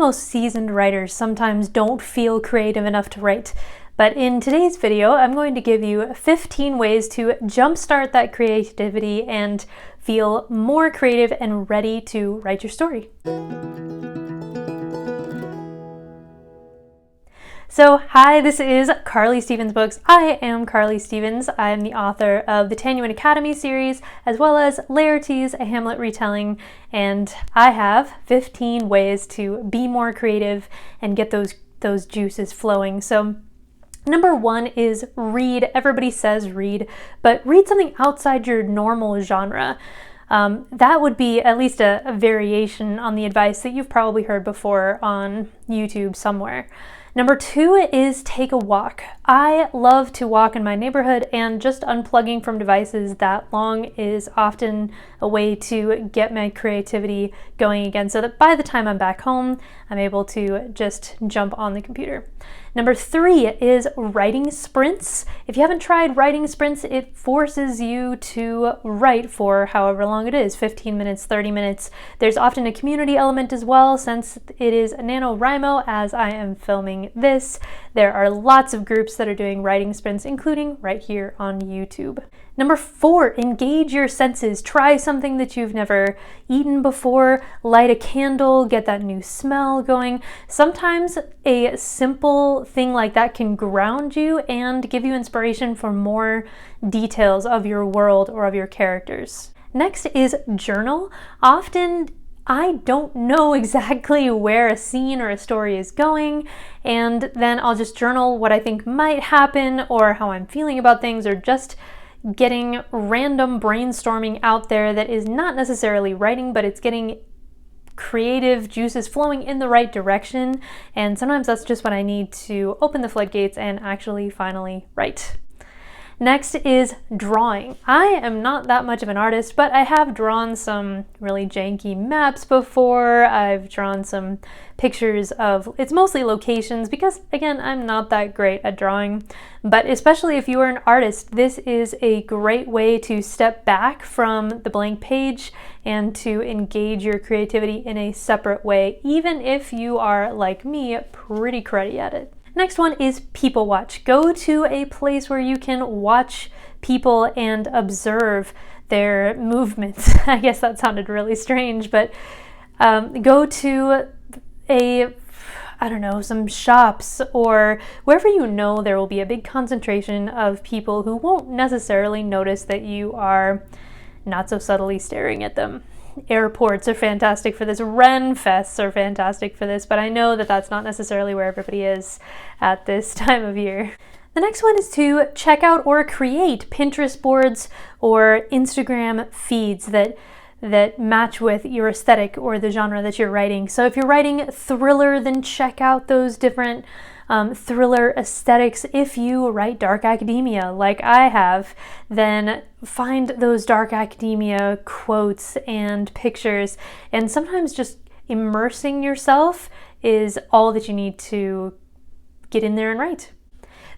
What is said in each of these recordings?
the most seasoned writers sometimes don't feel creative enough to write. But in today's video, I'm going to give you 15 ways to jumpstart that creativity and feel more creative and ready to write your story. So, hi, this is Carly Stevens Books. I am Carly Stevens. I am the author of the Tanyuan Academy series, as well as Laertes, a Hamlet retelling, and I have 15 ways to be more creative and get those juices flowing. So, number one is read. Everybody says read, but read something outside your normal genre. That would be at least a variation on the advice that you've probably heard before on YouTube somewhere. Number two is take a walk. I love to walk in my neighborhood, and just unplugging from devices that long is often a way to get my creativity going again, so that by the time I'm back home, I'm able to just jump on the computer. Number three is writing sprints. If you haven't tried writing sprints, it forces you to write for however long it is, 15 minutes, 30 minutes. There's often a community element as well, since it is NaNoWriMo as I am filming this. There are lots of groups that are doing writing sprints, including right here on YouTube. Number four, engage your senses. Try something that you've never eaten before. Light a candle, get that new smell going. Sometimes a simple thing like that can ground you and give you inspiration for more details of your world or of your characters. Next is journal. Often I don't know exactly where a scene or a story is going, and then I'll just journal what I think might happen or how I'm feeling about things, or just getting random brainstorming out there that is not necessarily writing, but it's getting creative juices flowing in the right direction. And sometimes that's just what I need to open the floodgates and actually finally write. Next is drawing. I am not that much of an artist, but I have drawn some really janky maps before. I've drawn some pictures of, it's mostly locations because, again, I'm not that great at drawing. But especially if you are an artist, this is a great way to step back from the blank page and to engage your creativity in a separate way, even if you are, like me, pretty cruddy at it. Next one is people watch. Go to a place where you can watch people and observe their movements. I guess that sounded really strange, but go to some shops or wherever you know there will be a big concentration of people who won't necessarily notice that you are not so subtly staring at them. Airports are fantastic for this. Ren fests are fantastic for this, but I know that that's not necessarily where everybody is at this time of year. The next one is to check out or create Pinterest boards or Instagram feeds that match with your aesthetic or the genre that you're writing. So if you're writing thriller, then check out those different thriller aesthetics. If you write dark academia like I have, then find those dark academia quotes and pictures, and sometimes just immersing yourself is all that you need to get in there and write.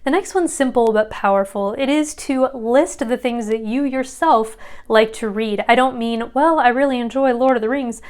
The next one's simple but powerful. It is to list the things that you yourself like to read. I don't mean, well, I really enjoy Lord of the Rings.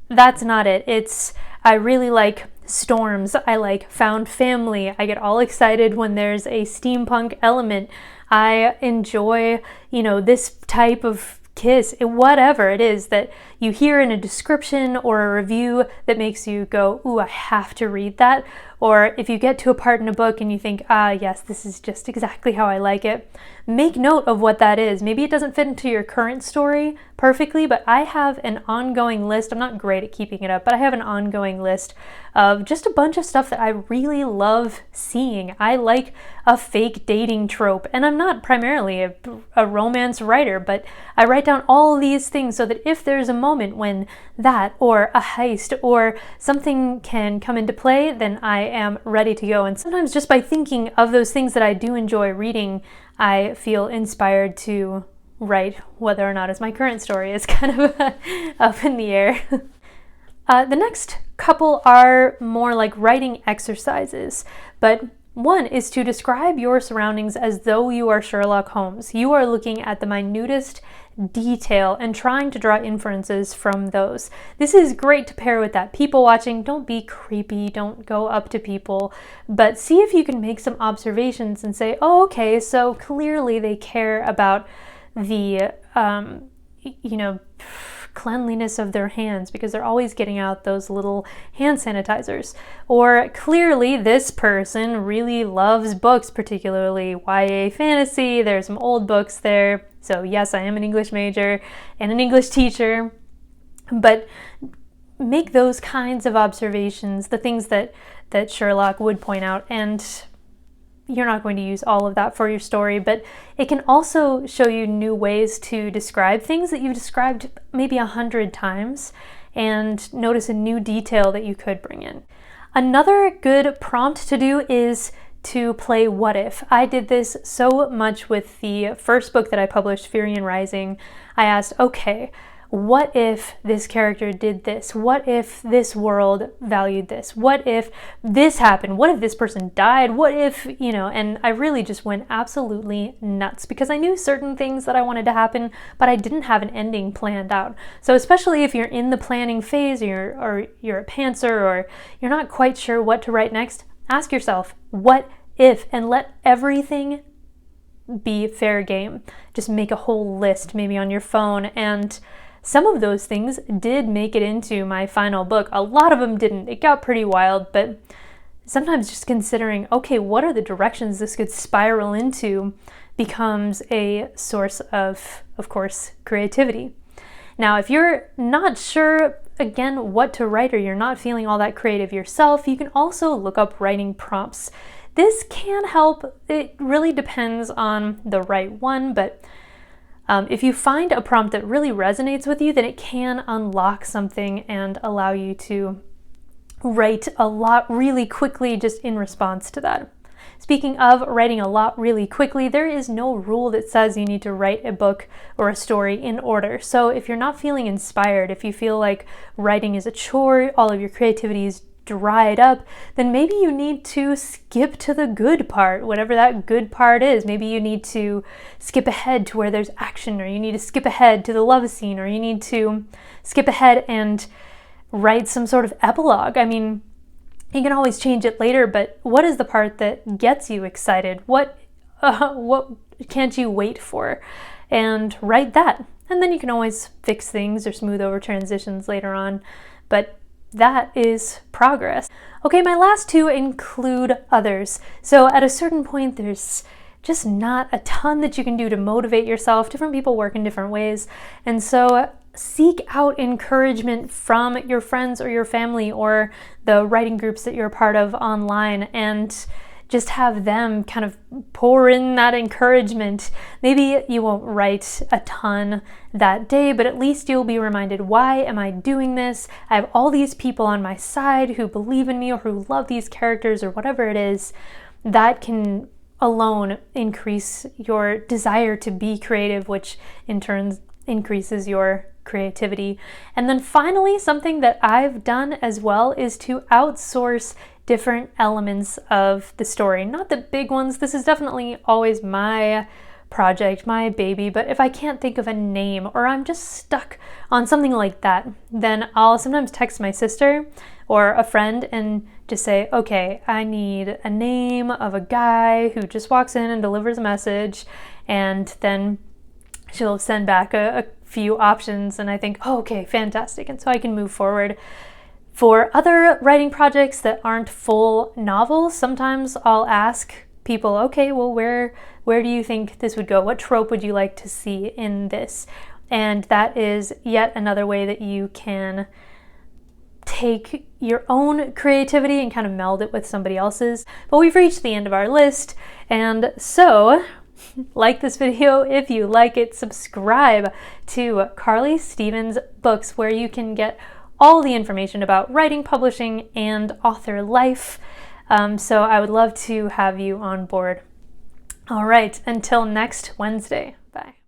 That's not it. It's, I really like storms. I like found family. I get all excited when there's a steampunk element. I enjoy, this type of kiss, whatever it is that you hear in a description or a review that makes you go, ooh, I have to read that. Or if you get to a part in a book and you think, yes, this is just exactly how I like it, make note of what that is. Maybe it doesn't fit into your current story perfectly, but I have an ongoing list. I'm not great at keeping it up, but I have an ongoing list of just a bunch of stuff that I really love seeing. I like a fake dating trope, and I'm not primarily a romance writer, but I write down all these things so that if there's a moment when that or a heist or something can come into play, then I am ready to go. And sometimes just by thinking of those things that I do enjoy reading, I feel inspired to write, whether or not it's my current story is kind of up in the air. The next couple are more like writing exercises, but One is to describe your surroundings as though you are Sherlock Holmes. You are looking at the minutest detail and trying to draw inferences from those. This is great to pair with that people watching. Don't be creepy, don't go up to people, but see if you can make some observations and say, oh, okay, so clearly they care about the, cleanliness of their hands because they're always getting out those little hand sanitizers. Or clearly this person really loves books, particularly YA fantasy. There's some old books there. So yes, I am an English major and an English teacher, but make those kinds of observations, the things that Sherlock would point out, and you're not going to use all of that for your story, but it can also show you new ways to describe things that you've described maybe 100 times and notice a new detail that you could bring in. Another good prompt to do is to play what if. I did this so much with the first book that I published, Fury and Rising. I asked, okay, what if this character did this? What if this world valued this? What if this happened? What if this person died? What if, and I really just went absolutely nuts because I knew certain things that I wanted to happen, but I didn't have an ending planned out. So especially if you're in the planning phase or you're a pantser or you're not quite sure what to write next, ask yourself, what if, and let everything be fair game. Just make a whole list maybe on your phone, and some of those things did make it into my final book. A lot of them didn't. It got pretty wild, but sometimes just considering, okay, what are the directions this could spiral into becomes a source of course, creativity. Now, if you're not sure, again, what to write, or you're not feeling all that creative yourself, you can also look up writing prompts. This can help. It really depends on the right one, but if you find a prompt that really resonates with you, then it can unlock something and allow you to write a lot really quickly just in response to that. Speaking of writing a lot really quickly, there is no rule that says you need to write a book or a story in order. So if you're not feeling inspired, if you feel like writing is a chore, all of your creativity is dried up, then maybe you need to skip to the good part, whatever that good part is. Maybe you need to skip ahead to where there's action, or you need to skip ahead to the love scene, or you need to skip ahead and write some sort of epilogue. I mean, you can always change it later, but what is the part that gets you excited? What can't you wait for? And write that. And then you can always fix things or smooth over transitions later on. But that is progress. Okay, my last two include others. So at a certain point, there's just not a ton that you can do to motivate yourself. Different people work in different ways. And so seek out encouragement from your friends or your family or the writing groups that you're a part of online, and just have them kind of pour in that encouragement. Maybe you won't write a ton that day, but at least you'll be reminded, why am I doing this? I have all these people on my side who believe in me or who love these characters or whatever it is. That can alone increase your desire to be creative, which in turn increases your creativity. And then finally, something that I've done as well is to outsource different elements of the story. Not the big ones. This is definitely always my project, my baby, but if I can't think of a name or I'm just stuck on something like that, then I'll sometimes text my sister or a friend and just say, okay, I need a name of a guy who just walks in and delivers a message, and then she'll send back a few options, and I think, oh, okay, fantastic, and so I can move forward. For other writing projects that aren't full novels, sometimes I'll ask people, okay, well, where do you think this would go? What trope would you like to see in this? And that is yet another way that you can take your own creativity and kind of meld it with somebody else's. But we've reached the end of our list, and so like this video if you like it, subscribe to Carly Stevens Books, where you can get all the information about writing, publishing, and author life. So I would love to have you on board. All right, until next Wednesday. Bye.